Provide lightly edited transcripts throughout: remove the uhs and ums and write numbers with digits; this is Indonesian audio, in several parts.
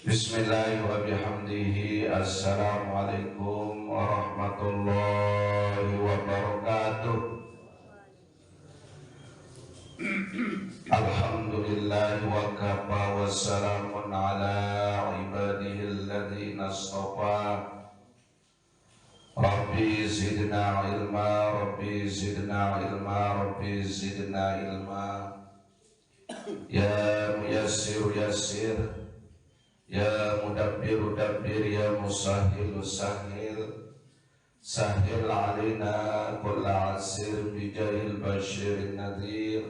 Bismillahi wa bihamdihi. Assalamualaikum warahmatullahi wabarakatuh. Alhamdulillahi wa kafa wa salamun ala ibadihi alladhina astafa. Rabbi zidna ilma, Rabbi zidna ilma, Rabbi zidna ilma. Ya muyassir yassir, ya mudabbir dabbir, ya musahhil sahhil. Sahhil alaina kulla asir bijahil bashirin nadhir.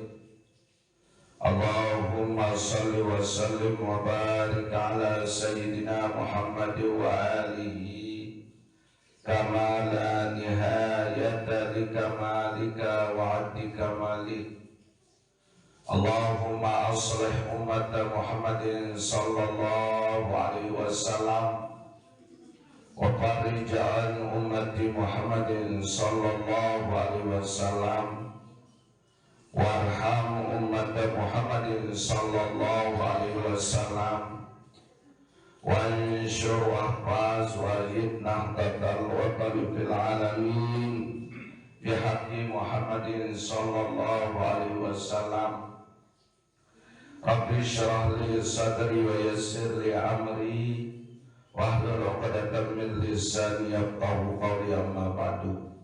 Allahumma salli wa sallim wa barik ala sayyidina Muhammad wa alihi kama la nihayata li kamalika wa addi kamalik. Allahumma aslih umat Muhammadin sallallahu alaihi wasallam wa farij an ummati Muhammadin sallallahu alaihi wasallam warham umat Muhammadin sallallahu alaihi wasallam wansyur ahfaz wajib nahdatal watali fil alamin bihaqqi Muhammadin sallallahu alaihi wasallam. Rabbi syrah li sadri wa yassir li amri wahlul 'uqdatam min lisani yafqahu qawli, amma ba'du.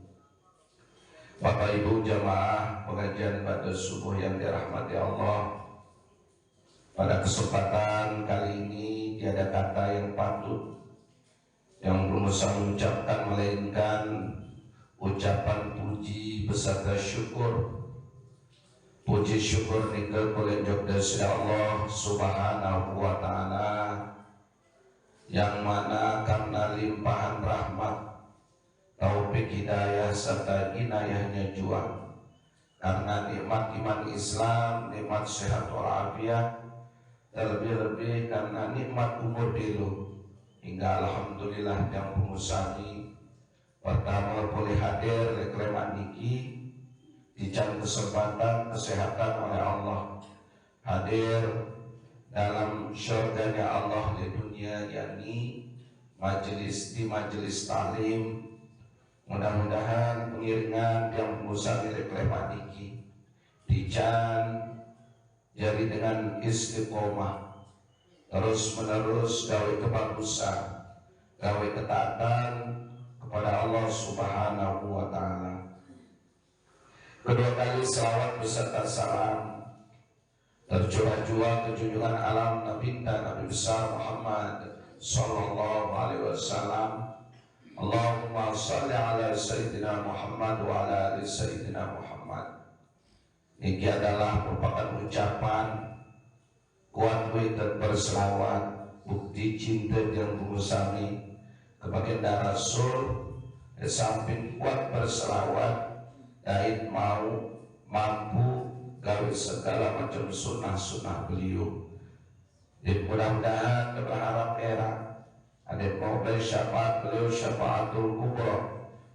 Bapak Ibu jamaah pengajian pada subuh yang dirahmati Allah, pada kesempatan kali ini tiada kata yang patut yang belum usah mengucapkan melainkan ucapan puji beserta syukur. Puji syukur nika boleh jogda Allah subhanahu wa ta'ala, yang mana karena limpahan rahmat, taufik hidayah serta inayahnya jua, karena nikmat iman Islam, nikmat sehat walafiat, terlebih-lebih karena nikmat umur dulu, hingga alhamdulillah yang pengusahi pertama boleh hadir lekleman niki dicari kesempatan kesehatan oleh Allah, hadir dalam syurganya Allah di dunia, yakni majelis di majelis taklim. Mudah-mudahan pengiringan yang pengusaha lekleman niki dican jadi dengan istiqomah terus menerus gawe kebagusan, gawe ketaatan kepada Allah subhanahu wa ta'ala. Kedua kali selawat beserta salam tercurah jua ke junjungan alam Nabi dan Nabi besar Muhammad sallallahu alaihi wasallam. Allahumma salli ala sayyidina Muhammad wa ala ali sayyidina Muhammad. Ini adalah merupakan ucapan kuat dan berselawat, bukti cinta yang mengusami kebaginda Rasul. Di samping kuat berselawat, Daid mau mampu gawe segala macam sunnah-sunnah beliau. Dan mudah-mudahan berharap era ada mau dari syafaat beliau, syafaatul kubra,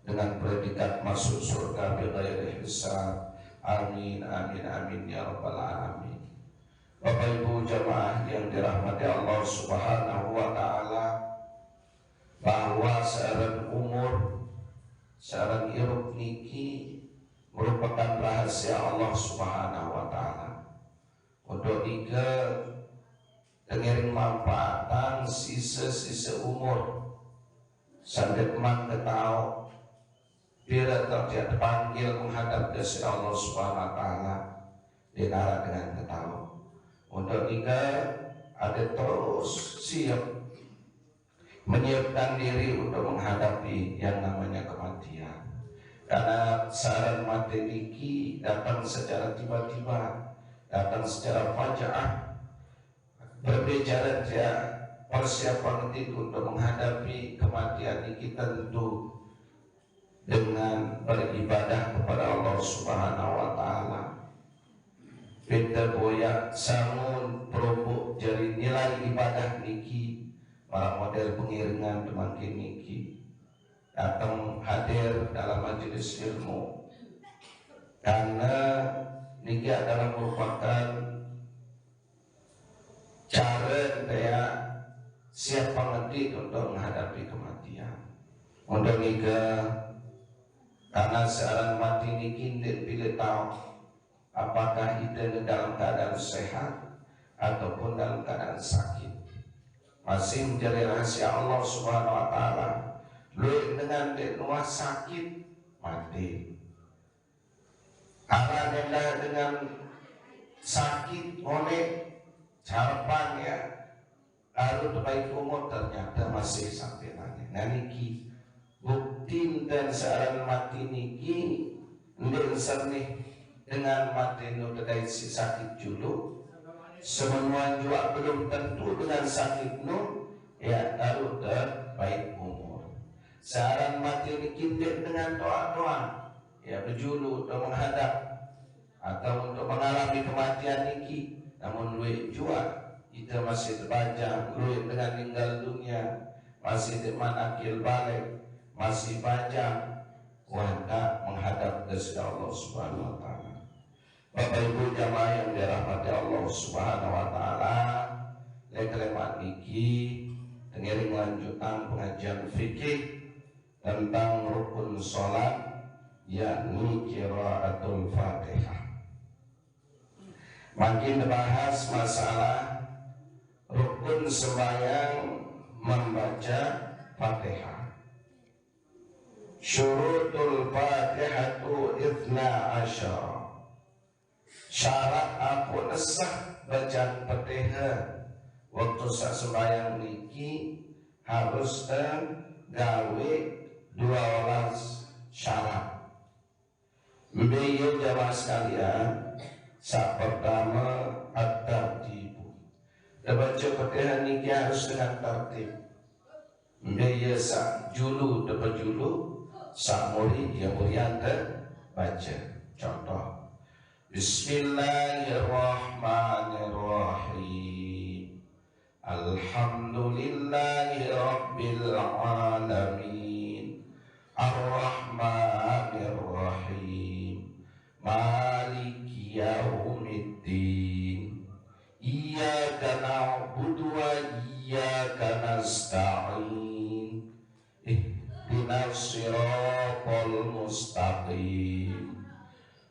dengan predikat masuk surga bighairi hisab. Amin amin amin ya rabbal alamin. Bapak Ibu jamaah yang dirahmati Allah subhanahu wa ta'ala, bahwa seorang umur, seorang hirup niki merupakan rahasia Allah subhanahu wa ta'ala. Untuk tiga dengerin manfaatan sisa-sisa umur sampai teman ketau bila terjadi panggil menghadap ke Allah subhanahu wa ta'ala dinara dengan ketau. Untuk tiga ada terus siap menyiapkan diri untuk menghadapi yang namanya kematian. Karena saran mati niki datang secara tiba-tiba, datang secara fajaah. Berbicara dia persiapan itu untuk menghadapi kematian niki tentu dengan beribadah kepada Allah subhanahu wa ta'ala. Beda boyak sangun perubuk jadi nilai ibadah niki, para model pengiringan demakin niki datang hadir dalam majelis ilmu, karena niki adalah merupakan cara daya siap pengedik untuk menghadapi kematian. Untuk nika karena seorang mati niki pilih tahu apakah itu dalam keadaan sehat ataupun dalam keadaan sakit. Masih menjadi rahasia Allah Subhanahu wa taala. Lu dengan nuah sakit mati. Arah dengan sakit oleh harapan ya lalu terbaik umur ternyata masih sampai nanya. Nah niki bukti dan seorang mati niki ndek nih dengan mati nu terkait si sakit dulu. Semua juga belum tentu dengan sakit nu ya lalu terbaik umur. Seorang mati niki dengan doa-doa ya berjulu untuk menghadap atau untuk mengalami kematian niki, namun luit juga kita masih terbaca luit dengan meninggal dunia, masih dengan akil balik, masih baca wanda menghadap kepada Allah Subhanahu wa taala. Bapak Ibu jamaah yang dirahmati Allah Subhanahu wa taala, lekelemat niki tengering lanjutan pengajian fikih tentang rukun salat yakni qiraatul Fatihah. Makin dibahas masalah rukun sembahyang membaca Fatihah. Syurutul Fatihatu 12. Syarat aku nesah bacaan Fatihah waktu saat sembahyang niki harus gawe 12 syarat. Mbaya jamaah sekalian, saat pertama at-tartibu. Baca Fatihah niki harus dengan tertib. Mbaya sak julu dapat julu, sak muri dia murian baca. Contoh, Bismillahirrahmanirrahim. Alhamdulillahi rabbil alamin. Ar-Rahmanir-Rahim. Maliki yaumiddin. Iyyaka na'budu wa iyyaka nasta'in. Ihdinas siratal mustaqim.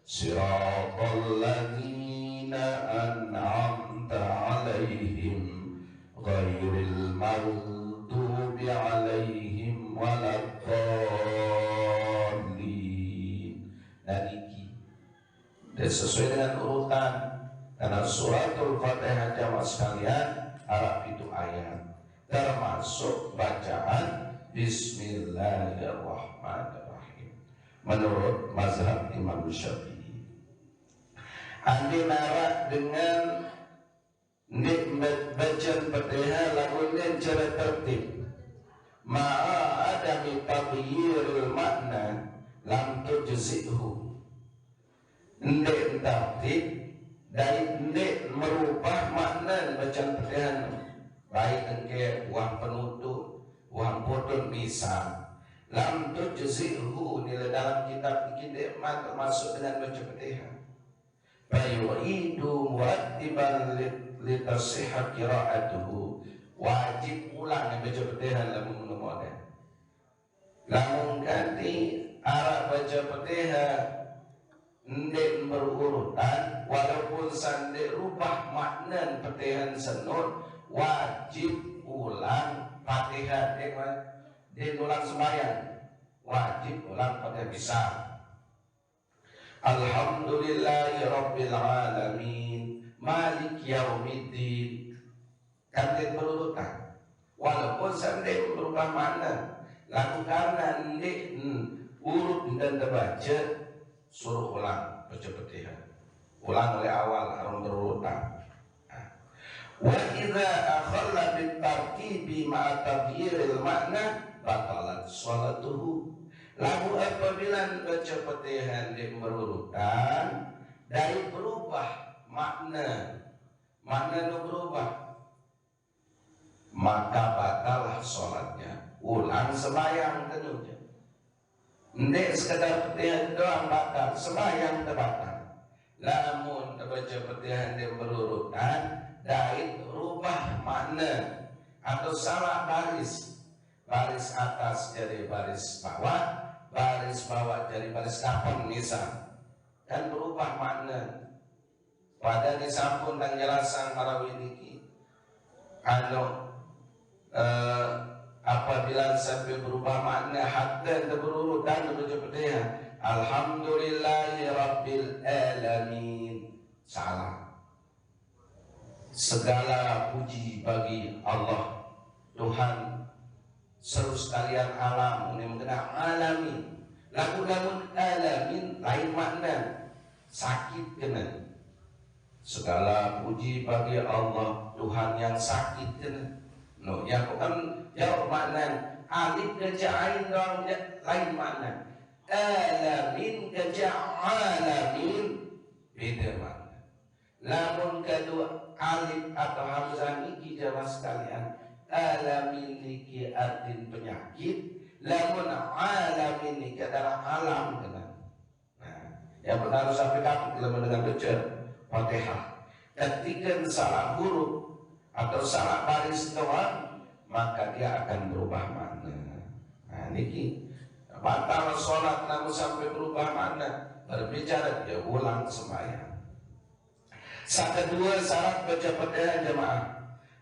Siratal ladzina an'amta 'alaihim ghairil maghdubi 'alaihim waladdallin. Dan iki sesuai dengan urutan karena suratul Fatihah jamaah sekalian Arab itu ayat termasuk bacaan Bismillahirrahmanirrahim menurut mazhab Imam Syafi'i. Andi narak dengan bacaan Fatihah lagunya cara tertib ma'a adami taghyiril makna lam tujzi'hu. Ndek tertib dari ndek merubah makna bacaan Fatihah, baik engke uang penutup, uang bodoh misal lam tujzi'hu nilai dalam kitab kita termasuk dengan baca Fatihah. Bayu'idu murattiban litasihha qira'atuhu. Wajib ulang baca Fatihah lamun menemukan. Lamun ganti arah baca Fatihah ndek berurutan walaupun sande rubah makna Fatihah senun wajib ulang Fatihah dek ulang sembahyang. Wajib ulang Fatihah bisa. Alhamdulillahi rabbil alamin. Maliki yaumiddin. Kantin berurutan walaupun sendiri berubah mana lalu karena ndek urut dan terbaca suruh ulang baca Fatihah, ulang oleh awal harus berurutan. Wa idza akhalla bit tartibi ma'a taghyiril makna batalat sholatuhu. Lalu apabila baca Fatihah di berurutan dari berubah makna nu berubah, maka batalah sholatnya. Ulang sembahyang tentunya. Ndek sekedar Fatihah doang batal, sembahyang terbatal. Lamun baca Fatihah di berurutan dari berubah makna atau salah baris, baris atas jadi baris bawah jadi baris kapan misal, kan berubah makna. Pada disampun dan jelasan para winiki apabila sampai berubah makna hatta berurut dan berjepetnya alhamdulillahi rabbil alamin, salah. Segala puji bagi Allah Tuhan seluruh sekalian alam, ini mengenai alamin. Lamun alamin lain makna sakit kena. Segala puji bagi Allah Tuhan yang sakit kena. No, ya bukan jauh makna alif kerja ain dong lain makna. Alamin kerja alamin beda makna. Lamun kedua alif atau hamzah niki jamaah sekalian, alamin niki artin penyakit, lamun alamin niki adalah alam kena. Nah, yang benar sampai kapan kalau mendengar baca Fatihah. Ketika salah huruf atau salah baris doang, maka dia akan berubah makna. Nah, niki batal sholat namun sampai berubah makna, berbicara dia ulang sembahyang. Kedua syarat baca Fatihah jemaah,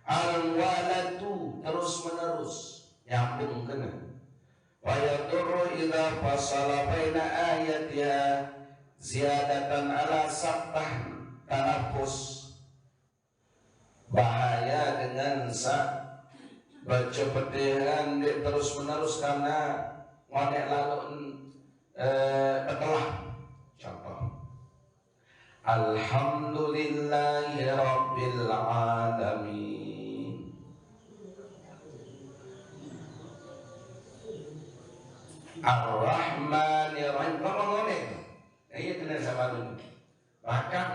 al-walatu terus menerus nyambung kena. Wa yadurru idza fasala baina ayatiha ziyadatan ala sabtah tanafus. Bahaya dengan baca Fatihah terus menerus karena ngonek lalu betelah. Contoh, alhamdulillahi rabbil alamin, ar-rahmanir rahim. Kamu ngonek ini kena sama dulu. Bahkan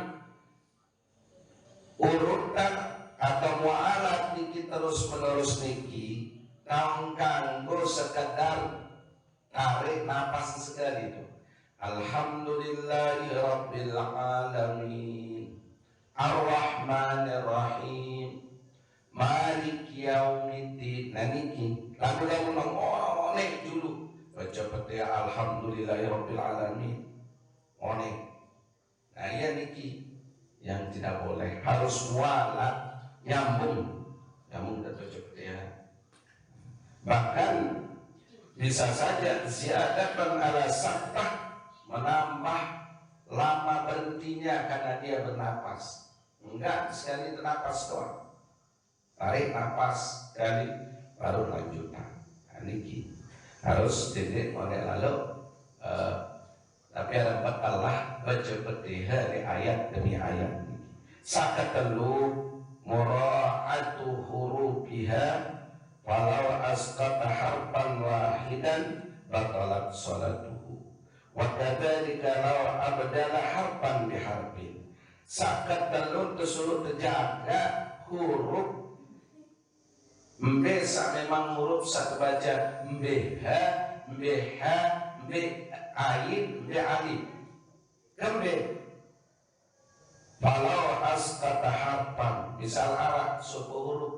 urutan atau mu'alat niki terus menerus niki kanggo sekedar tarik napas sekali itu. Alhamdulillahi rabbil alamin, ar-rahmanir rahim, maliki yaumiddin. Nah niki lagu-lagu nang onek dulu baca Fatihah alhamdulillahi rabbil alamin onek. Nah iya niki yang tidak boleh, harus mualat nyambung dan baca Fatihah. Bahkan bisa saja ziyadatan ala sabtah, menambah lama berhentinya karena dia bernapas. Enggak, sekali bernapas doang, tarik napas sekali baru lanjutan. Nah, niki harus didik oleh lalu tapi ada batalah baca Fatihah di ayat demi ayat. Sakatelu mura'atu hurufiha walau asqata harfan wahidan batalat salatuhu wa kadzalika law abdala harfan biharfin. Sakatelu tesuruh terjaga huruf mbesa, memang huruf satu baca mbeha mbeha mbe ain mbe alif kembe. Walau asqata harfan, misal arah suku huruf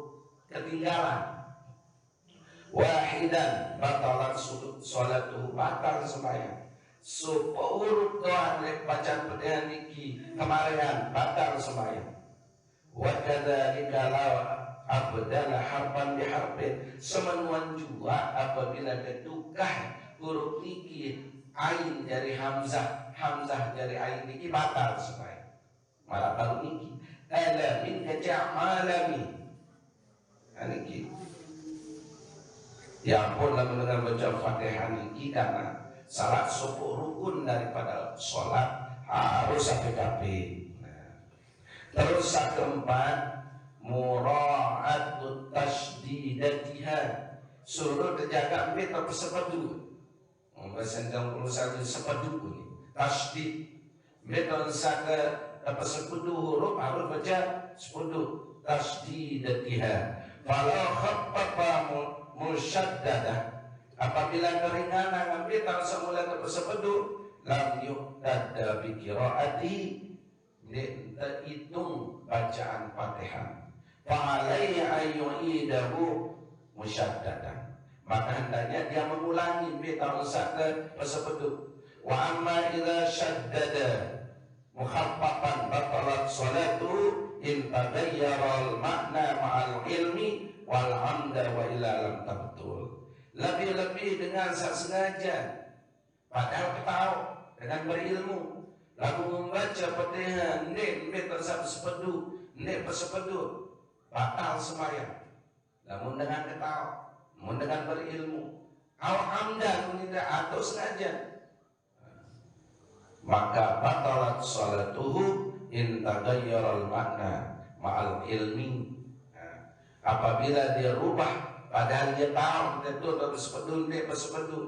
ketinggalan wahidan batalat sholatuhu, batal sembahyang. Suku huruf doang bacaan Fatihah niki kemarin batal sembahyang. Wa kadzalika law abdala harfan biharfin, semenuan juga apabila ketukah huruf niki ain dari hamzah, hamzah dari ain niki batal sembahyang. Malah baru niki alamin kerja alamin niki. Ya pun dengan baca Fatihah niki karena salah suku rukun daripada sholat harus sampai. Nah, terus keempat mura'atut tasydidatiha, suruh terjaga ambil atau sepedu. Bahasa Indonesia satu sepedu ni tasydid. Betul saka dapat sepedu huruf harus baca sepedu tasydidatiha. Falau khaffafa musyaddadah, apabila keringanan ambil tak semula dapat sepedu lam yuqtada bi qiraati, dihitung bacaan Fatihah. fa'alaihi ayyu'idahu musyaddadan, maka hendaknya dia mengulangi betul satu persepeduk. Wa amma idza syaddada mukhaffafan batalat salatu in taghayyara al-makna ma'al ilmi wal amda wa ila lam tabtul. Lebih-lebih dengan sengaja padahal tahu dengan berilmu lalu membaca Fatihah nek tersatu sepedu nek persepedu batal sembahyang. Namun dengan ketahu, namun dengan berilmu, al-amdan tidak atau sengaja, maka batalat salatuhu in taghayyara al-makna ma'al ilmi. Apabila dia rubah padahal dia tahu itu persepedu nek persepedu.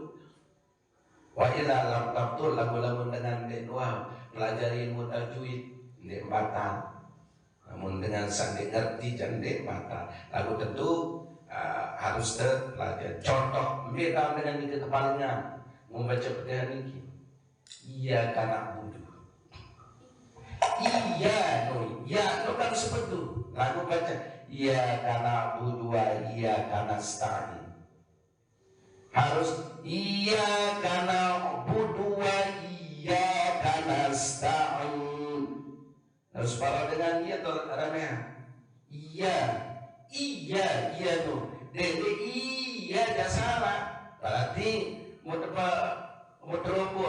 Wa ila lam tabtul, lagu-lagu dengan dua pelajari ilmu tajwid ndek batal. Namun dengan sandi ngerti jandek batal. Lagu tentu harus terpelajari. Contoh beda dengan ini kepalingan membaca Fatihah ini. Iya kana budu. Iya no kan seperti lagu baca iya kana budu wa iya kana sta'in. Harus iya kana budu wa iya kana sta'in. Harus parah dengan iya atau ramai. Iya tuh. Dede iya dah salah. Berarti mau terombo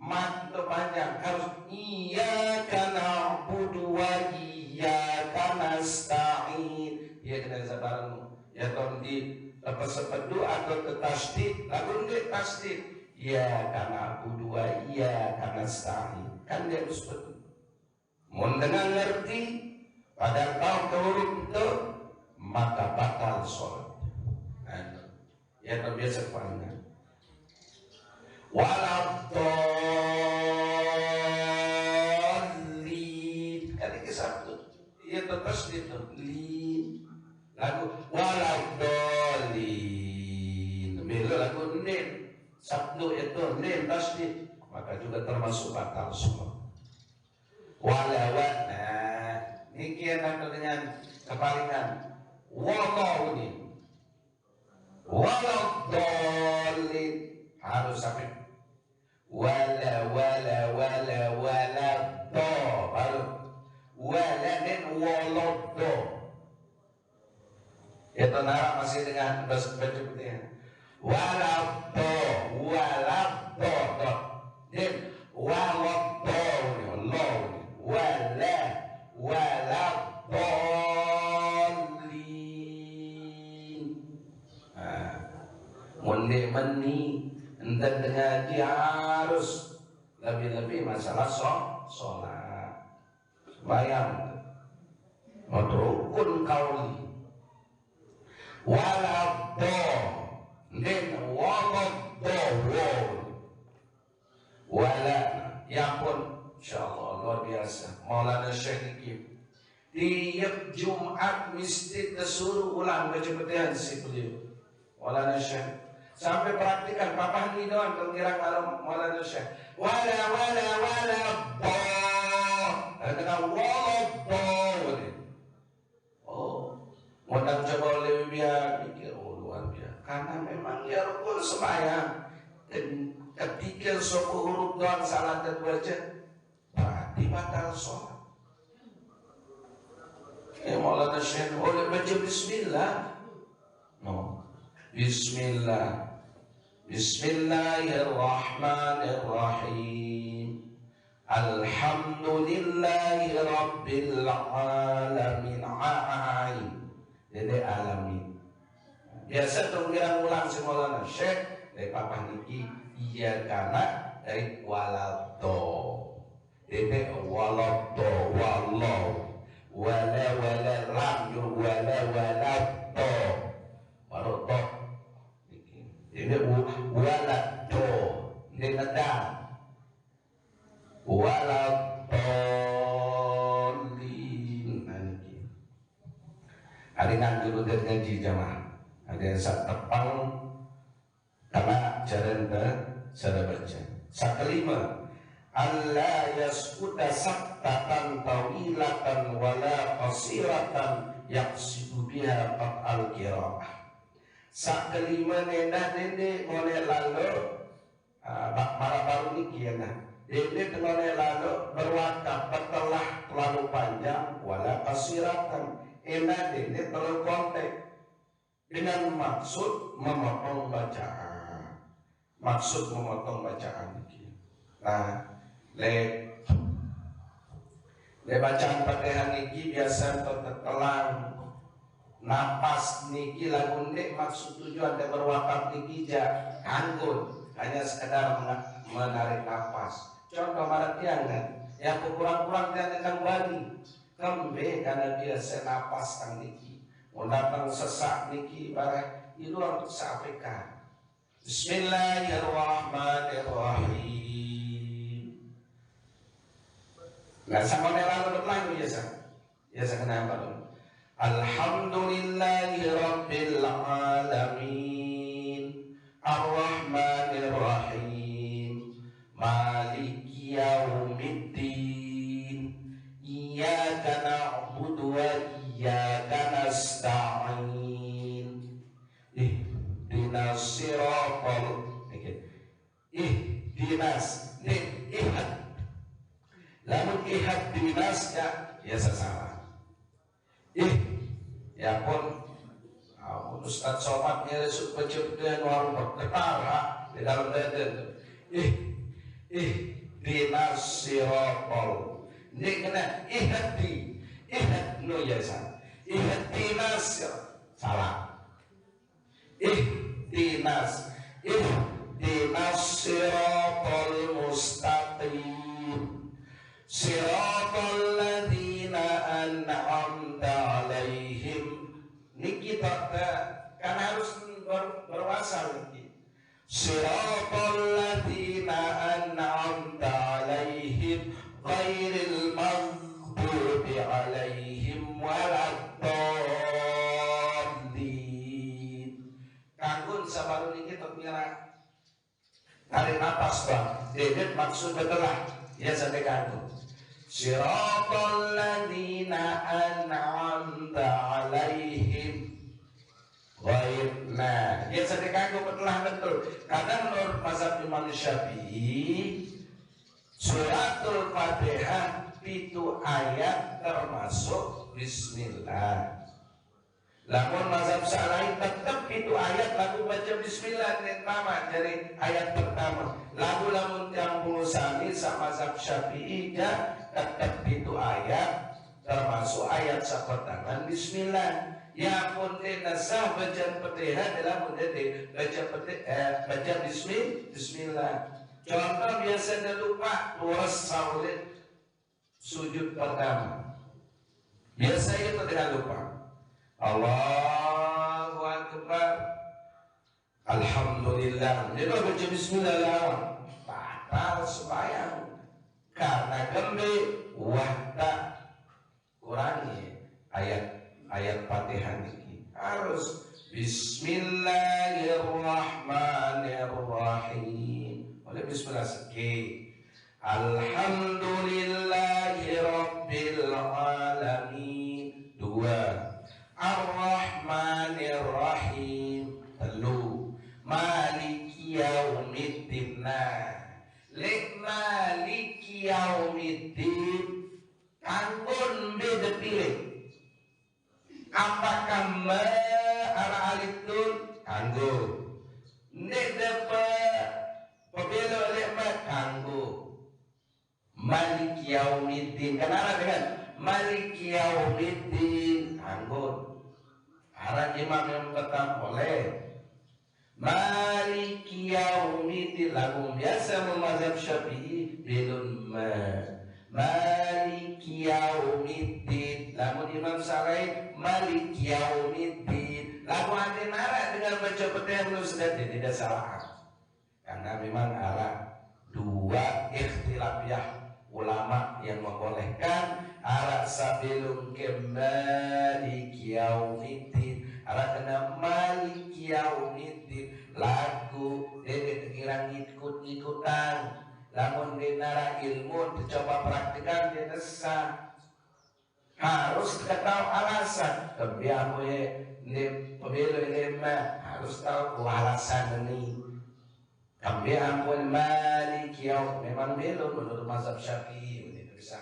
mat panjang harus iya kana budu wa iya kana sta'in. Iya kita sabarmu. Ya ton di lepas sepedu atau tasdid. Lagu ini tasdid. Iya kana budu wa iya kana sta'in. Kan dia harus sepedu. Mendengar ngerti pada kau huruf itu maka batal sholat. Ya terbiasa panjang. Waladhdallin kan ini satu. Ya terus itu lin. Lagu waladhdallin. Bila lagu nin sabtu itu nin tasdid maka juga termasuk batal sholat. Walawat, nah ini kian dengan kepalingan walau ini walau dolin harus sampai wala do baru wala dan walau do itu nara masih dengan bahasa seperti walau do dan walau do wala dolin. Munde meni enten ngaji harus lebih-lebih masalah sholat bayang rukun kauli wala do den wala do wala ya pun insyaallah luar biasa. Maulana Syekh tiap Jumat mesti disuruh ulang baca Fatihah si beliau. Maulana Syekh sampai praktikan papa ni doang pengira kalau Maulana Syekh wala bo kata wala bo mau coba lebih biar pikir luar biasa karena memang ya rukun sembahyang ketika suku huruf doang salah dan baca berarti batal sholat. Ya Maulana Syekh boleh baca bismillah. No. Bismillahirrahmanirrahim. Alhamdulillahi rabbil alamin. Jadi alamin. Biasa tuh ulang si Maulana Syekh dari papa niki iya karena dari walado. Ini walado wala lam wala to baru to ini walado ini nedang waladolin nanti ada yang juru janji jamaah ada yang sak tepang karena jalan cara baca sak kelima alla yaskuta saktatan tawilatan wala qasiratan yaqsidu biha qat'al qiraah. Sak kelima nenda dende ngone lalu para baru niki ya nah. Dende ngone lalu berwakaf telah terlalu panjang wala qasiratan. Enda dende terlalu kontek dengan maksud memotong bacaan. Maksud memotong bacaan niki. Nah, le bacaan Fatihah niki biasa tetelang napas niki lagu nek maksud tujuan dan berwakaf niki ja kanggo hanya sekedar menarik napas. Contoh maratian kan, yang kurang-kurang dia akan bagi kembe karena dia senapas tang niki. Mau datang sesak niki barang itu untuk seafrika. Bismillahirrahmanirrahim. Nah, sama lalu berlalu ya sa kenapa dong? Alhamdulillahi rabbil alamin arrahmanir rahim maliki yaumiddin iyyaka na'budu wa iyyaka nasta'in ihdinas siratal lamun ihdinas ya salah. Ya pun Ustaz Somad nyeresuk penciptaan warung berketara di dalam dada. Ihdinas siratal. Ini kena ihnu ya salah. Ihdinas salah. Ihdinas siratal mustaqim. Siratal ladzina an'amta alaihim. Niki kan harus berwasal niki. Siratal ladzina an'amta alaihim ghairil maghdubi alaihim waladdallin. Kanggun sabaru niki terkira tarik napas bang. Dedet maksud betulah ya sampai kanggun. Siratal ladzina an'amta alaihim ghairna. Ya sampai kanggung betul. Karena menurut mazhab Imam Syafi'i suratul Fatihah itu ayat termasuk bismillah. Lamun mazhab salahin tetap itu ayat lagu baca bismillah nama dari ayat pertama. Lagu lamun yang sami sama mazhab Syafi'i tetap itu ayat termasuk ayat sapertangan bismillah. Ya pun nasah baca Fatihah dalam menjadi baca bismillah. Contoh biasa lupa tuas saulit sujud pertama. Biasa itu tidak lupa. Allahu Akbar. Alhamdulillah. Jadi baca bismillah batal sembahyang. Karena gembe wahda kurangi ayat Fatihah ini. Harus bismillahirrahmanirrahim. Oleh bismillah sekali. Alhamdulillahi rabbil alamin. Dua. Ar-Rahmanir Rahim. Telu. Maliki yaumiddin. Lek maliki yaumiddin kanggon beda pilih. Apakah ala alif tun kanggo. Nek dapat pebelo lek kanggo. Maliki yaumiddin. Kenapa dengan maliki yaumiddin kanggo. Arah imam yang tetap boleh. Maliki yaumiddin lagu biasa mazhab Syafi'i bilun maliki yaumiddin. Lagu Imam Salaih maliki yaumiddin. Lagu hati nara dengan baca Fatihah belum sudah tidak salah. Karena memang arah dua ikhtilafiyah ulama yang membolehkan arah sabilum ke maliki yaumiddin. Arah kena maliki yaumiddin lagu dia kira ngikut-ngikutan Lamun dinara ilmu dicoba praktikan dia sah. Harus tahu alasan. Kebiamu ini pemilu ini harus tahu alasan ini. Kebiamu Malik yaum memang belum menurut mazhab Syafi'i itu bisa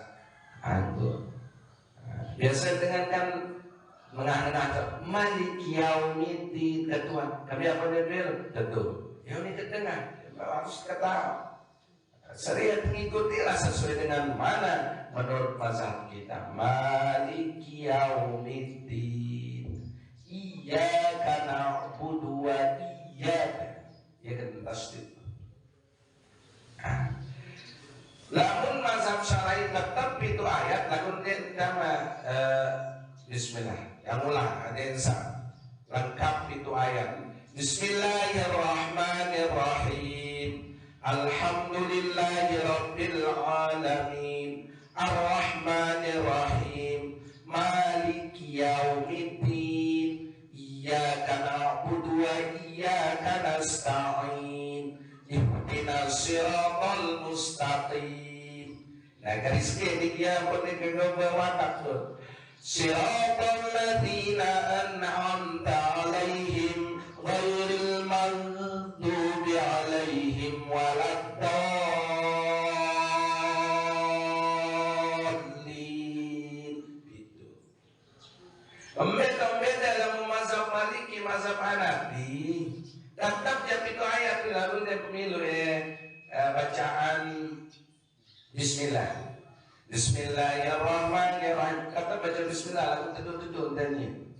anggur. Biasa dengan kan mengangkat Malik yaumiti ketua. Kebiamu dia belum tentu. Yaumi ketengah harus ketahui. Syariat mengikutilah sesuai dengan mana menurut mazhab kita. Maliki yaumiddin. Iyyaka na'budu wa iyyaka. Ya kan tasdid. Lamun mazhab syar'i tetap itu ayat lamun dia nama bismillah. Yang ulang ada yang sah. Lengkap itu ayat. Bismillahirrahmanirrahim. Alhamdulillahi Rabbil Alamin Ar-Rahmanir Rahim Maliki Yaumiddin Iyyaka na'budu wa iyyaka nasta'in Ihdinas siratal mustaqim. Nah garis ini dia boleh kegawatak tuh. Siratal ladzina an'amta 'alaihim ghairil maghdubi 'alaihim waladdallin. Itu. Pembeda dalam mazhab Maliki, mazhab Hanafi, tetap jam itu ayat lalu dia pemilu bacaan Bismillah. Bismillahirrahmanirrahim. Kata baca Bismillah lalu duduk dan ini.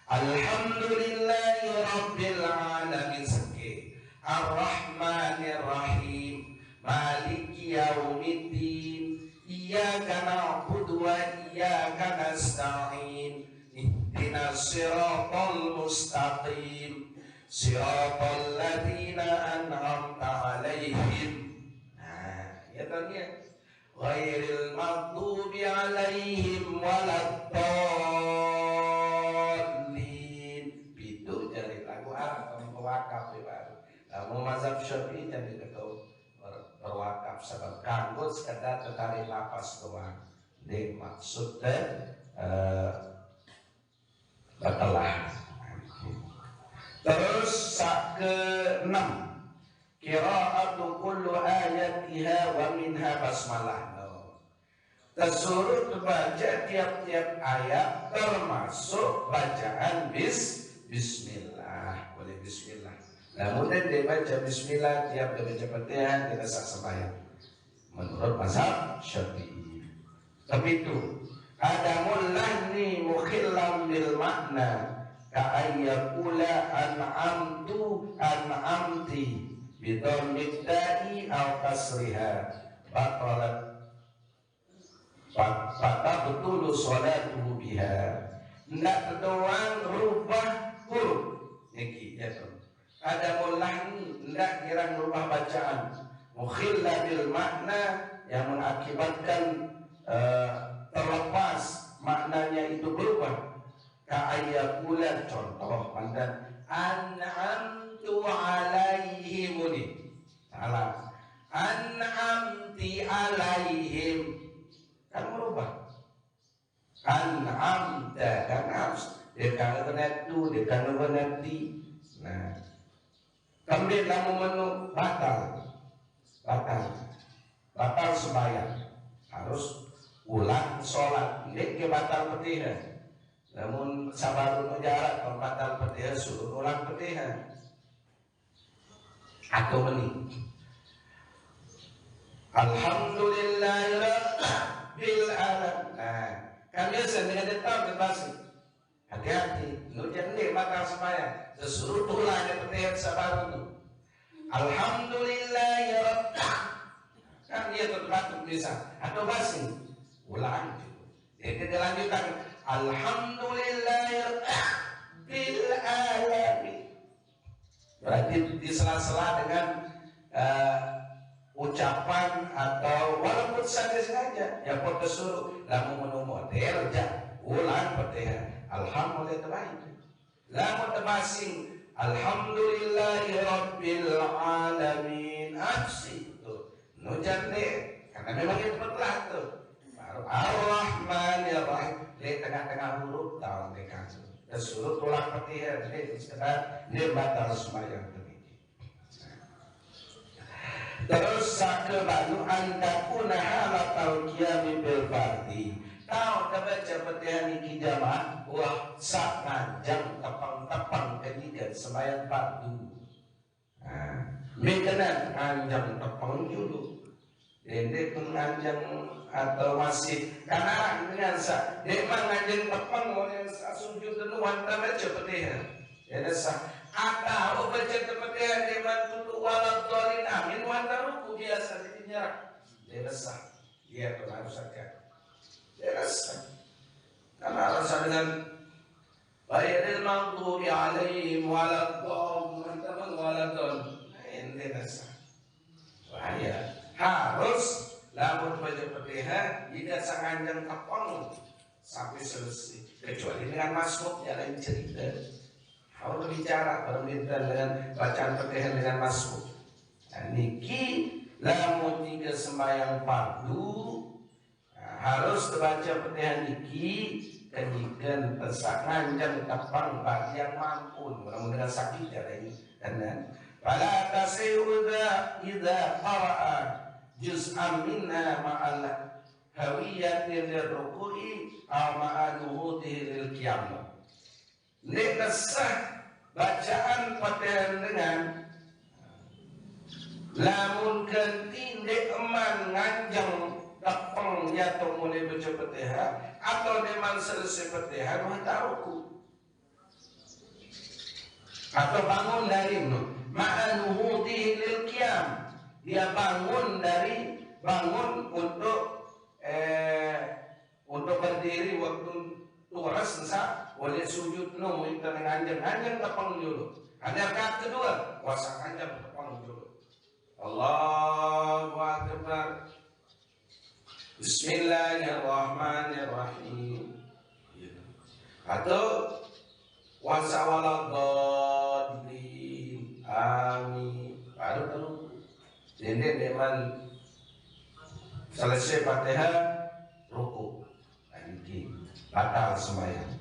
Alhamdulillahi Rabbil Alamin Seke Ar-Rahmanir-Rahim Maliki Yaumiddin Iyyaka na'budu wa iyyaka nasta'in Ihdinas siratal mustaqim Siratal ladzina an'amta 'alaihim. Nah, ya tadi ghairil maghdubi 'alaihim waladdallin. Itu jadi lagu Arab wakaf baru. Kamu mazhab Syafi'i jadi kau berwakaf sebab kanggo sekedar tertarik lapas doang. Ini maksudnya batalah. Terus ke-6 qira'atu kullu ayatiha wa minha basmalah. Tersuruh baca tiap-tiap ayat termasuk bacaan bismillah. Boleh bismillah. Namun dia baca bismillah tiap dia baca Fatihah tidak sah sembahyang. Menurut mazhab Syafi'i. Tapi itu adamul lahni mukhillam bil makna ka'ayyakula an'amti bidhammid da'i aw kasriha batalat betul salatuhu biha. Ndak doang rubah huruf iki ya toh. Adamul lahni ndak kira rubah bacaan mukhilla bil makna yang mengakibatkan terlepas maknanya itu berubah. Ka'ayyakula contoh pandan an'amtu alaihim ini salah an'amti alaihim kan berubah an'amta kan harus dia kan benatu dia kan benati. Nah kemudian kamu menu batal sembahyang harus ulang sholat ini ke batal Fatihah. Namun sabarun mujarak pembatal Fatihah suruh ulang Fatihah atau meni Alhamdulillahirabbil alamin. Nah kan biasa dengan tetap berbahasa hati-hati lu jangan batal sembahyang sesuruh ulang Fatihah sabarun Alhamdulillahirabbil kan dia terbatuk bisa atau basi ulang jadi dilanjutkan Alhamdulillahirabbil alamin. Berarti di sela-sela dengan ucapan atau walaupun sengaja yang potes suruh lamu menu model ja ulang Fatihah alhamdulillah terbaik. Lamu terbasing alhamdulillahirabbil alamin nafsi tuh nujan deh karena memang itu betul tuh baru Ar-Rahmanir-Rahim di tengah-tengah huruf tahun dekan dan suruh tulang petihan ini sekedar dia batal semayang demikian. Terus sakebanu antakuna halatal qiyami bil fardhi tahu kebaca petihan iki jamaah wah sak nganjang tepang-tepang kenyikan semayang fardu. Mekanan anjang tepang dulu dendek pun anjang atau masih karena dengan sa memang anjang tepang oleh sujud dulu wanta baca petihan ya sah atau baca petihan deman tulu walad dolin amin wanta ruku biasa ditinyak ya sah dia pun harus saja ya sah karena harus dengan Ghairil maghdubi alaihim waladdallin teman waladdallin ini nasa bahaya harus lamun baca Fatihah jika sanganjang tepang sampai selesai kecuali dengan masmuknya lain cerita harus bicara berbicara dengan bacaan Fatihah dengan masmuk dan niki lamun jika sembahyang fardu harus baca Fatihah niki kejikan pesangan dan tepang bagi yang mampu mudah-mudahan sakit ya ini dan fala tasayuda idza qara'a juz'an minna ma'al hawiyati lirruku'i aw ma'a nuhutihi lil qiyam nek sah bacaan Fatihah dengan lamun ganti nek eman nganjang tepang atau mulai baca Fatihah atau memang selesai Fatihah maka ruku atau bangun dari ma'anuhutihi lil qiyam dia bangun untuk berdiri waktu turas nsa boleh sujud minta anjang tepang dulu ada rakaat kedua puasa anjang tepang dulu Allahu Akbar Bismillahirrahmanirrahim atau wasawaladdallin amin baru jadi memang selesai Fatihah ruku lagi batal sembahyang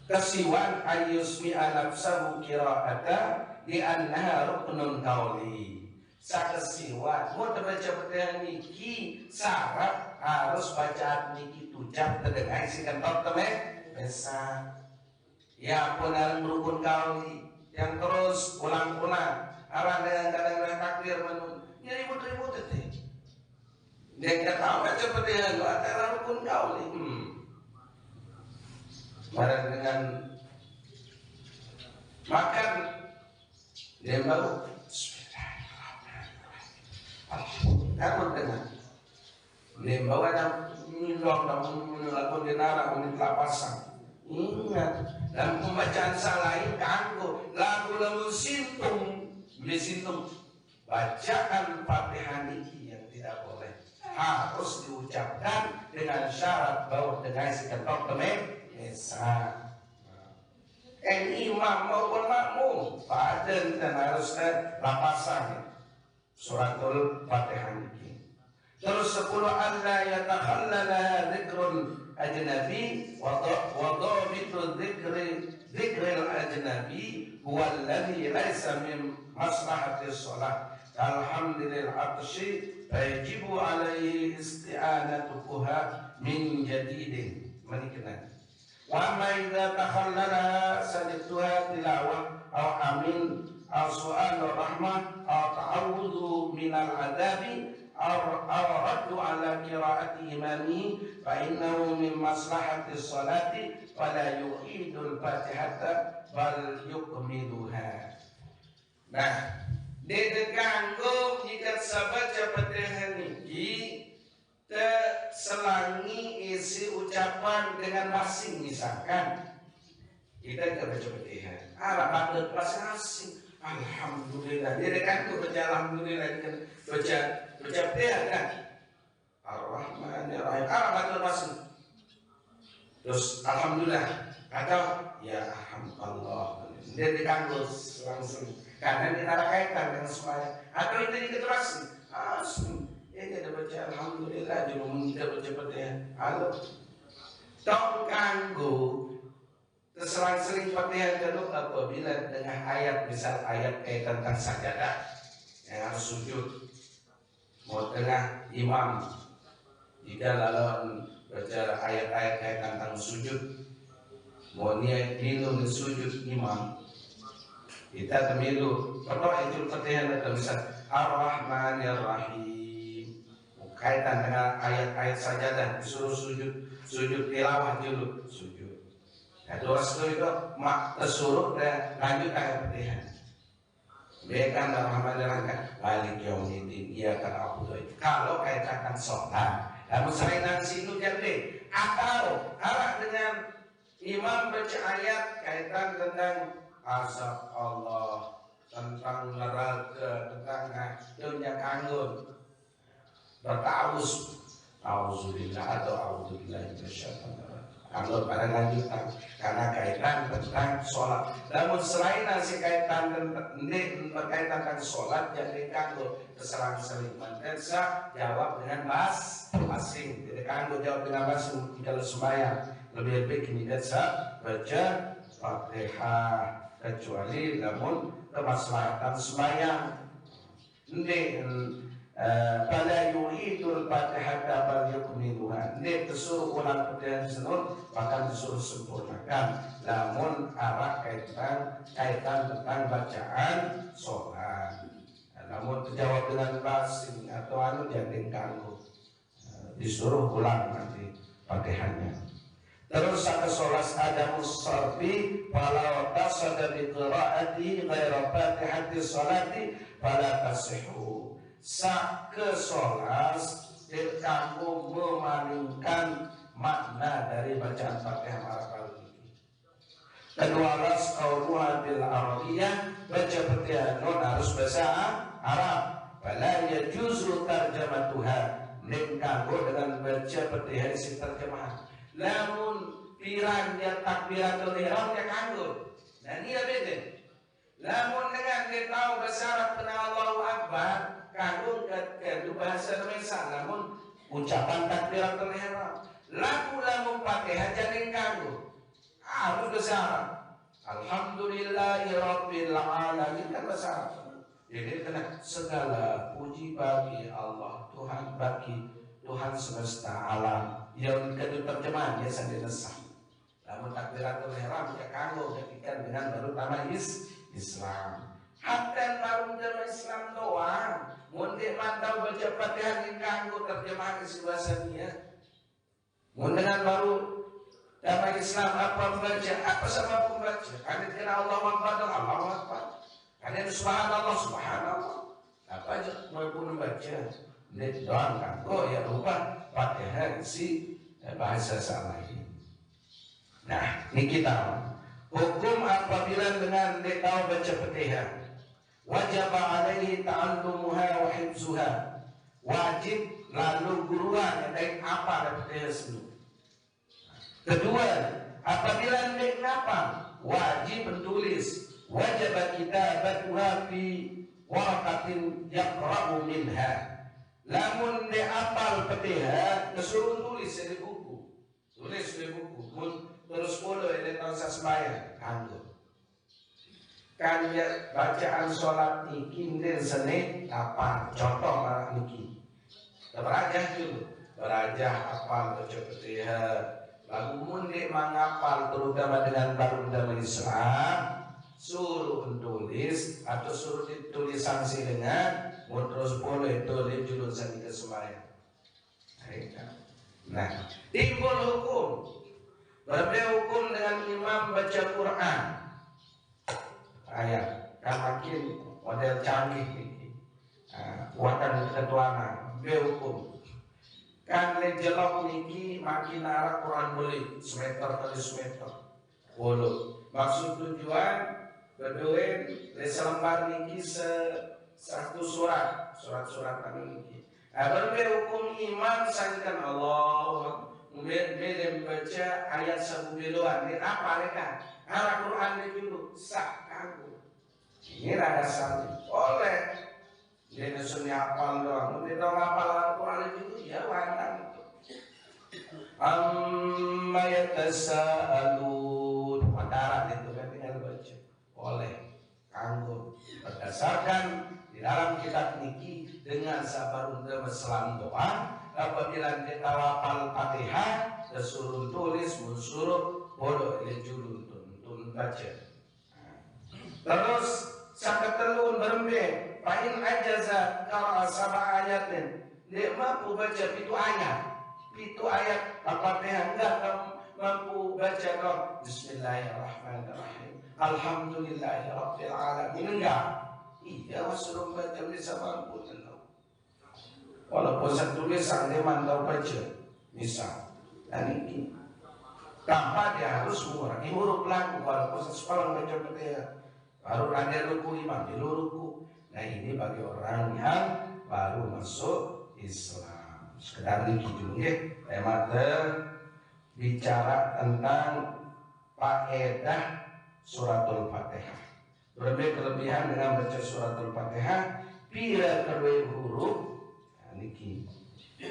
kesiwan ayyusmi'a nafsahu qira'ata di annaha ruknun qauli sakesiwan mau baca Fatihah niki syarat harus bacaan niki tujuh terdengar isi kentot temen bisa ya benar rukun kauli yang terus ulang-ulang arah dengan kadang-kadang takbir menun ya ribut-ribut itu dia nggak tahu baca Fatihah itu adalah rukun kauli barang dengan makan dia baru Karena dengan lembaga yang minum dan melakukan dinara menitlah pasang ingat dan pembacaan salahin kanggo lagu lagu sintung bacaan Fatihah niki yang tidak boleh harus diucapkan dengan syarat bahwa dengan seketok temen esa imam maupun makmum badan dan harusnya lapasan suratul Fatihah ini. Terus 10 alla yatakhallala dzikrul ajnabi wa dhabitu dzikril ajnabi huwa alladhi laysa min maslahati shalah alhamdulillah atshi fayajibu alaihi isti'anatuha min jadidin manikna wa ma idza takhallala sajatuha tilawah aw amin aw su'alur rahmah aw ta'awudhu minal adabi aw raddu ala qiraati imami fa innahu min maslahati sholati fala yu'idul fatihata bal yukmiluha. Nah, dede kanggo jika sabaca Fatihah niki selangi isi ucapan dengan masing misalkan kita baca Fatihah arah banget pas asing alhamdulillah dia kan tuh baca alhamdulillah kan baca Fatihah kan Ar-Rahmanir-Rahim arah banget pas terus alhamdulillah atau ya alhamdulillah dia dikanggus langsung karena kita kaitan dengan sembahyang atau itu diketerasi ini ada baca alhamdulillah di rumah kita baca Fatihah halo tong kanggo terselang-seling Fatihah dulu apabila dengan ayat misal ayat kaitan tentang sajadah yang harus sujud mau tengah imam jika lalu baca ayat-ayat kaitan tentang sujud mau niat minum sujud imam kita temilu pertama itu Fatihah atau misal Ar-Rahmanir Rahim kaitan dengan ayat-ayat sajadah disuruh sujud tilawah dulu sujud nah terus itu mak tersuruh dan lanjut ayat Fatihah mereka Ar-Rahmanir Rahim balik yaumiddin iya kan aku kalau kaitan sholat namun selain situ jadi atau arah dengan imam baca ayat kaitan tentang azab Allah, tentang neraka, tentang dunia kanggun, bertaus, auzubillah atau auzubillah minasyaitonir rajim. Kalau pada lanjutan karena kaitan tentang sholat. Namun selain nasi kaitan berkaitan dengan sholat jadi kanggo keserang-seling mendensa jawab dengan masing. Jadi kanggo jawab dengan masing kalau sembahyang lebih baik ini densa baca Fatihah kecuali namun kemaslahatan sembahyang. Pada yuridul Fatihah bal yukmiluha. Ini disuruh ulang Fatihah tersebut bahkan disuruh sempurnakan. Namun arah kaitan tentang bacaan sholat. Namun terjawab dengan basing atau jadi kanggo disuruh ulang nanti Fatihahnya. Terus satu solas ada musarfi falau tasada bi qiraati ghaira fatihati sholati fala tasihhu. Sak solas dikanggo memalingkan makna dari bacaan Fatihah Arab ini. Kedua las qauluha bil arabiyah baca Fatihah non harus bahasa Arab. Fala yajuzu tarjamatuha dikanggo dengan baca Fatihah isi terjemahan. Lamun pirangnya takbiratul ihramnya kanggo. Nah ini beda. Lamun dengan dia tahu bahasa Arab kenal Allahu Akbar kanggo ke bahasa Indonesia. Namun ucapan takbiratul ihram. Lamun Fatihah jadi kanggo. Harus bahasa Arab. Alhamdulillahirabbil alamin kan bahasa Arab. Jadi kena segala puji bagi Allah Tuhan semesta alam. Yang kedua terjemahan biasa diresah. Namun takbiratul ihram ya kanggo ketika dengan baru tamat Islam. Hatta baru dalam Islam doang. Mundi mantau baca Fatihah yang kanggo terjemahan isi bahasanya. Mundi dengan baru dalam Islam apa membaca apa sama membaca. Karena kira Allah Akbar. Karena subhanallah. Apa aja mau pun membaca. Ini doang kanggo ya lupa. Fatihah isi bahasa lain. Nah, ini kita hukum apabila dengan dia tahu baca Fatihah, wajib alaihi ta'allumuha wa hifzuha. Wajib lalu guruan yang apa dari Fatihah itu. Kedua, apabila dia apa? Wajib menulis. Wajib kitabatuha fi waraqatin yaqra'u minha. Lamun dia apal Fatihah, kesuruh tulis di buku. Tulis di buku. Terus follow ini tangsa sembahyang. Kanggo. Kan ya bacaan sholat niki dan seni apa? Contoh malah niki. Berajah dulu. Berajah apal baca Fatihah. Lagu mundi mangapal terutama dengan baru dalam Islam. Suruh menulis atau suruh ditulis sanksi dengan terus boleh tulis julun sani kesembahyang. Nah, timbul hukum. Berbeda hukum dengan imam baca Quran. Ayat kan makin model canggih ini. Kuatan ketuanan. Berbeda hukum. Kan lejelok niki makin arah Quran boleh semeter kali semeter. Bolu. Maksud tujuan berdoa leselembar niki satu surat kami niki. Berbeda hukum imam sangkan Allah. Mungkin baca ayat sebuah ini apa mereka? Arah Quran itu dulu sak kanggo. Ini ada dasarnya. Boleh. Dia sunni hafal doang. Dia dong hafal Al-Quran itu ya wajib. Amma yatasaalun. Mataran itu kan tinggal baca. Boleh. Kanggo berdasarkan di dalam kitab niki dengan sabar untuk berselam doa. Apabila kita hafal Fatihah, disuruh tulis, mensuruh bodoh dia judul tuntun baca. Terus sakit telun berembe, pahin ajaza kalau sabah ayatin, dia mampu baca pitu ayat Al-Fatihah enggak mampu baca dong. Bismillahirrahmanirrahim. Alhamdulillahirabbil alamin enggak. Iya wasuruh baca bisa mampu tenang. Walaupun saya tulis dia mantau baca, misal, dan ini tanpa dia harus mengurangi huruf lagu. Walaupun seseorang baca Fatihah, baru ada ruku imam, dia ruku. Nah ini bagi orang yang baru masuk Islam. Sekedar ini dulu ya, memang bicara tentang faedah suratul Fatihah. Berbeda kelebihan dengan baca suratul Fatihah, bila kedua huruf. Niki,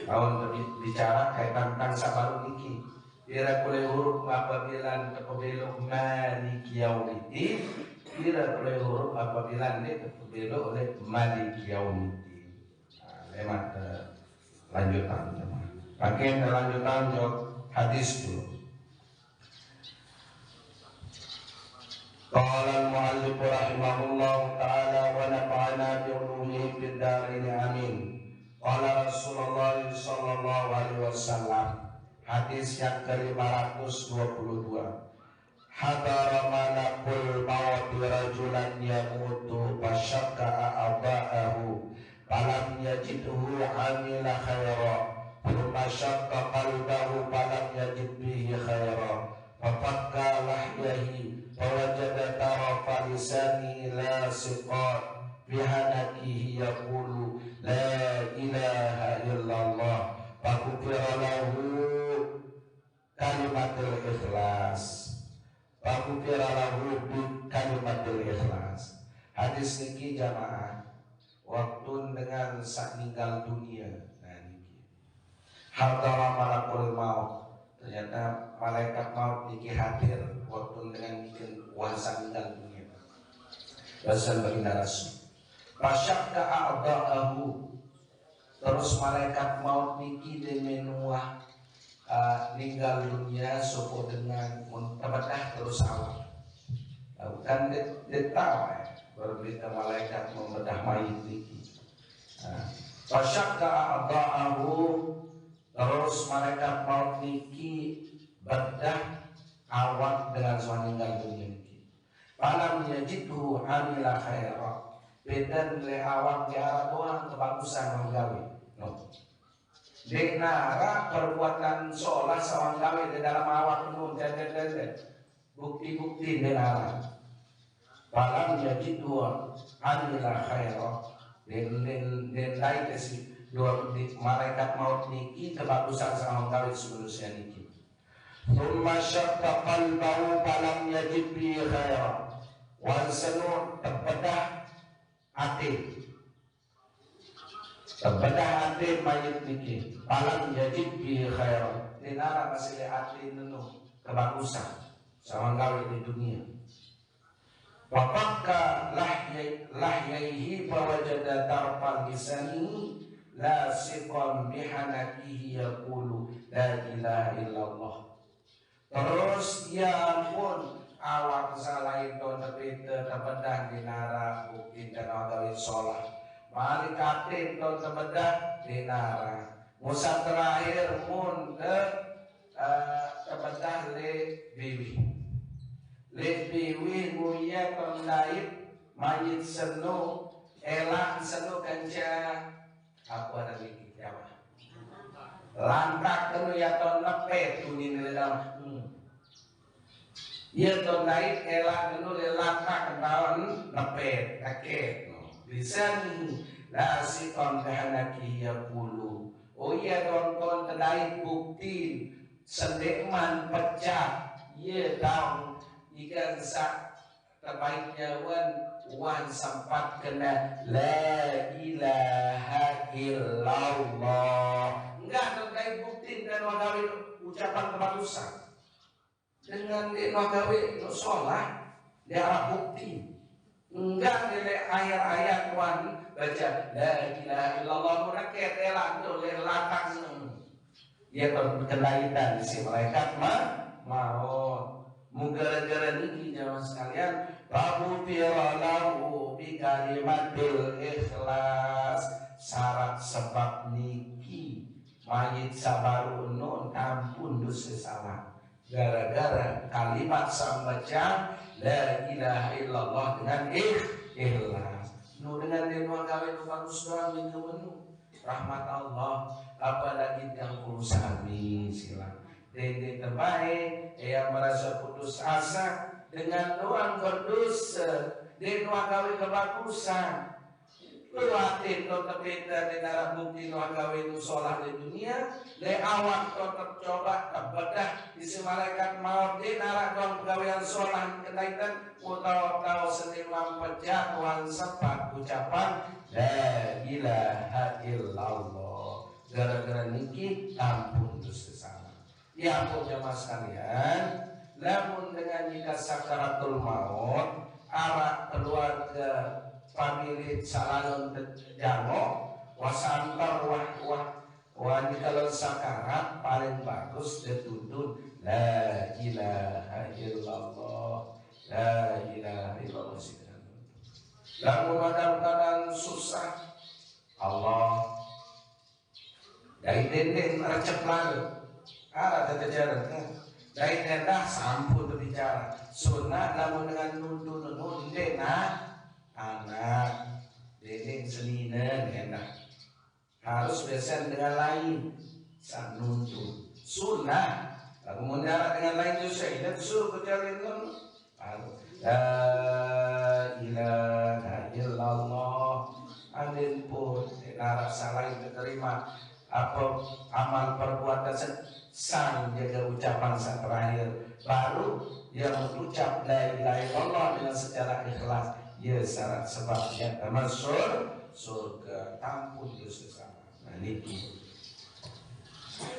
kalau bicara kaitan tentang sabar niki, bila boleh huruf apabila terpeluk maliki yaumiddin, bila boleh huruf apabila dia terpeluk oleh maliki yaumiddin. Lewat lanjutan, pakai lanjutan jawab hadis dulu. Qala al-mu'allif rahimahullah ta'ala wa nafa'ana bi ulumihi fid dharain amin. Qala Rasulullah sallallahu alaihi wasallam, hadis yang ke-522. Hadara malakul maut rajulan yamutu fasyakka a'da'ahu falam yajidhu amila khaira thumma syakka qalbahu falam yajid bihi khaira fafakka lahyahi fawajada tarafa lisani lasiqat bihanakihi yaqulu la ilaha illallah fakufira lahu kalimatul ikhlas, fakufira lahu kalimatul ikhlas. Hadis niki jamaah waktu dengan sak ninggal dunia. Nah niki hadara malakul maut, ternyata malaikat maut niki hadir waktu dengan bikin kuasa ninggal dunia. Bahasa baginda Rasul. Fasyakka a'da'ahu, terus malaikat maut niki demenuah ninggal dunia sopo dengan muntabadah terus awal. Bukan detawa berbeda malaikat membedah mayit niki. Fasyakka a'da'ahu, terus malaikat maut niki bedah awak dengan suami ninggal dunia niki. Falam yajidhu amila khairah, beda nilai awak di arah doang kebagusan menggawi. No. Di nara perbuatan sholat sawang gawe di dalam awak nun dan bukti-bukti di nara. Falam yajidhu amila khairah, dan lain desi dua malaikat maut niki kebagusan sawang gawe sebelumnya niki. Thumma syakka qalbahu falam yajid bihi khairah, wan sanu terbedah ate mayit niki palang yajid bi khairan, dinara masih ate nenu kebagusan sama gawe di dunia. Wapakka lahyaihi fawajada tarfal lisani lasiqan bihanakihi yaqulu la ilaha illallah. Terus ya ampun awak salah itu tapi terbedah dinara bukti dan agawi sholat malikatin itu terbedah dinara musa terakhir mun terbedah le biwi muya pendaip mayit senu elak senu kanca apa ada lagi apa lantak kenu ya ton nepet tunin dalam ia ton lain elak dulu lelaka ketahuan nepet kakek lisan lasiqan kahanaki yaqulu. Oh iya ton terdait bukti sendekman pecah ia tahu ikan sak terbaiknya wan wan sempat kena la ilaha illallah. Enggak terkait bukti dan wagawe ucapan tempat usah. Dengan dia wagawe itu sholat dia arah bukti. Enggak nilai ayat-ayat wan baca la ilaha illallah muraket elang tu lelatak. Dia berkenaitan si malaikat maut. Gara-gara niki jamaah sekalian, babu lahu bi kalimatil ikhlas. Syarat sebab niki mayit sabaru nun ampun dosa salah. Gara-gara kalimat sambaca la ilaha illallah dengan ikhlas. Nu dengan denua gawe nu bagus doang minggu menu. Rahmat Allah apalagi yang sami silang. Dede terbaik yang merasa putus asa dengan doang berdosa di doa gawe kebagusan luatin tetap beda di darah bukti doa gawe sholat di dunia le awak tetap coba terbedah di malaikat maut di darah doang gawean sholat kenaikan utau senimam pejak wan sempat ucapan la ilaha illallah. Gara-gara niki ampun dosa salah. Ya ampun jamaah sekalian, namun dengan jika sakaratul maut, arah keluarga famili salalun jango, wasantar wah kalau sakarat paling bagus dituntun la ilaha illallah, la ilaha illallah. Namun dalam keadaan susah, Allah dari denden recep lalu. Ada jalan kan? Dari tenda sampun berbicara. Sunnah namun dengan nuntun anak dedeng selina enak. Harus besan dengan lain. Sang nuntun. Sunnah. Lalu mendarat dengan lain juga. Ini suruh berjalan nun. La ilaha illallah. Andin pun narak salah diterima. Apa amal perbuatan sang jaga ucapan sang terakhir baru yang mengucap la ilaha illallah dengan secara ikhlas ya syarat sebabnya termasuk surga ampun dosa salah. Nah niki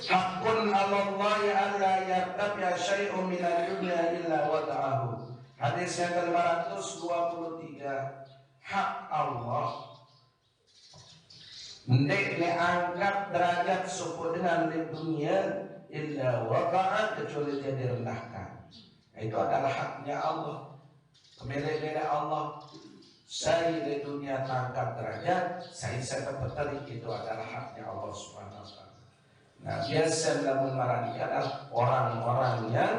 hakun Allah ya alla yartabi syai'un min ad-dunya illa wada'ahu. Hadis yang ke-523 hak Allah ndek ne angkat derajat suku dengan di dunia illa wada'at kecuali dia direndahkan. Itu adalah haknya Allah. Kemilik Allah. Saya di dunia terangkat derajat, saya dapat tarik itu adalah haknya Allah Subhanahu wa taala. Nah, biasa dalam marani adalah orang-orang yang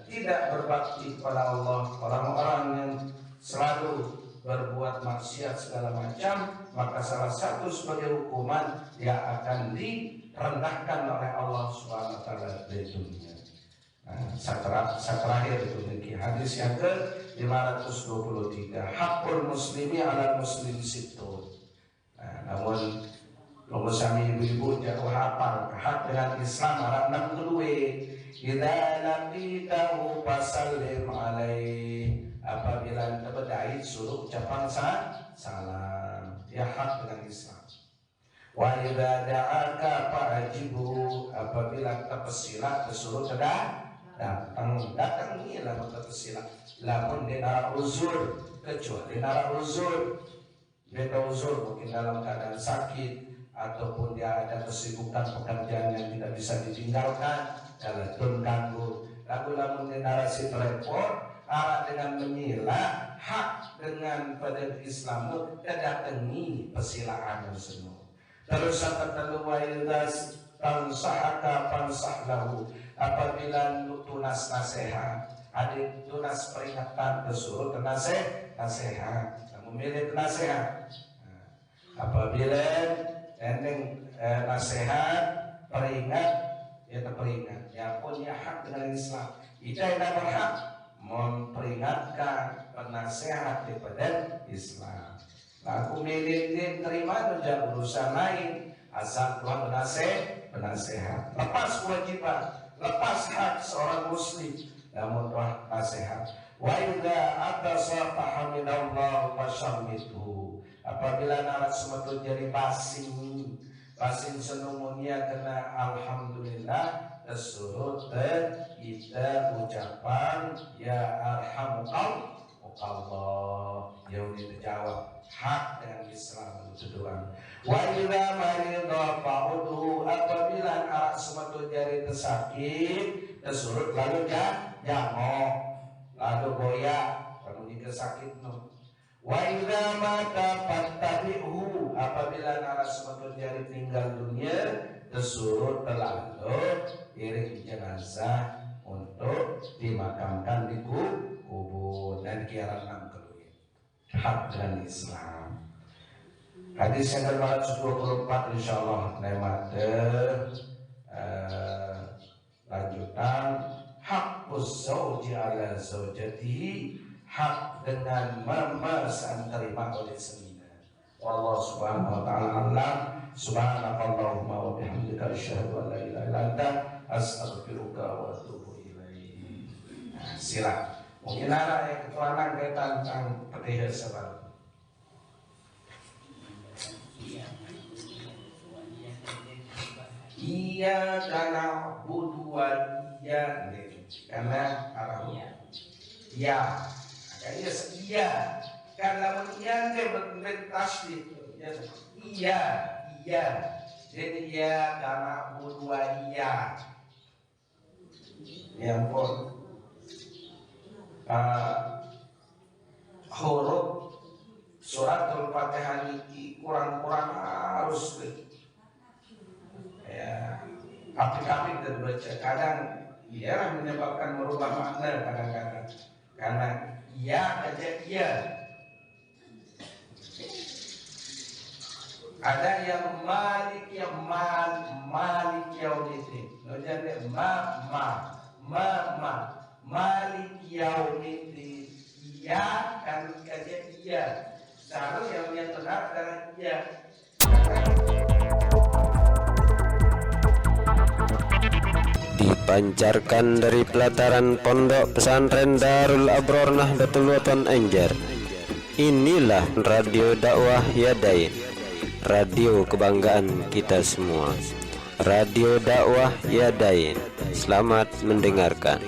tidak berbakti kepada Allah, orang-orang yang selalu berbuat maksiat segala macam, maka salah satu sebagai hukuman dia akan direndahkan oleh Allah Subhanahu wa taala di dunia. Terakhir itu niki hadis yang ke-523 hakul muslimi ala muslim sittun. Namun kalau sami ibu-ibu jago hafal hak dengan Islam arah 62 idza laqitahu fasallim alaihi. Apabila terbedai suruh ucapan salam ya hak dengan Islam. Wa idza da'aka fa'ajibu. Apabila terpesila disuruh datang ni lah terpesila. Lamun dia nara uzur kecuali nara uzur. Dia uzur mungkin dalam keadaan sakit ataupun dia ada kesibukan pekerjaan yang tidak bisa ditinggalkan kalau ganggu. Lamun dia narasi repot arah dengan menyila hak dengan pada Islam itu kedatangi persilaan semua. Terus kata waidas tansahaka fansahlahu. Apabila tunas nasihat, ada tunas peringatan disuruh nasihat, memilih nasihat. Apabila ending nasihat peringat, ya terperingat. Ya pun ya hak dengan Islam. Tidak berhak memperingatkan penasehat daripada Islam. Aku milih dia terima menjadi urusan lain asal Tuhan penasehat. Lepas kewajiban, lepas hak seorang muslim, namun Tuhan nasihat. Wa idza atasa fahamidallahu fasyammithu. Apabila narat semetu jadi basing senumunia kena alhamdulillah tesurut kita ucapan ya arhamukallah yang dijawab hak dengan Islam itu doang. Wa idza marida fa'udu. Apabila narat semetu jadi tersakit tesurut lalu jamo lalu goyak kamu sakit no. Wa idza mata fattabi'hu. Apabila naras semetu jari tinggal dunia tesurut terlalu iring jenazah untuk dimakamkan di kubur dan kiaran enam keluar hak dan Islam. Hadis yang ke-424 insyaallah nemate lanjutan haqquz zauji ala zaujatihi, hak dengan memesan terima oleh semina. Wallahu subhanahu wa ta'ala alam. Subhanakallahumma wa bihamdika asyhadu an la ilaha illa anta astaghfiruka wa atubu ilaik. Nah, silakan. Mungkin ada yang keterangan tentang petiha sebab. Iya karena buduan iya karena arahnya iya. Kayaknya iya karena iya dia bertasdid iya jadi iya karena dua iya yang pun huruf suratul Fatihah ini kurang harus ya apik-apik dan baca kadang ia menyebabkan merubah makna kadang-kadang karena iya aja iya. Ada yang malik yaumiddin. Jadi malik yaumiddin. Iya kan aja iya. Seharusnya yang benar adalah iya. Dipancarkan dari pelataran Pondok Pesantren Darul Abror Nahdlatul Wathon Anjar. Inilah Radio Dakwah Yadain, radio kebanggaan kita semua. Radio Dakwah Yadain. Selamat mendengarkan.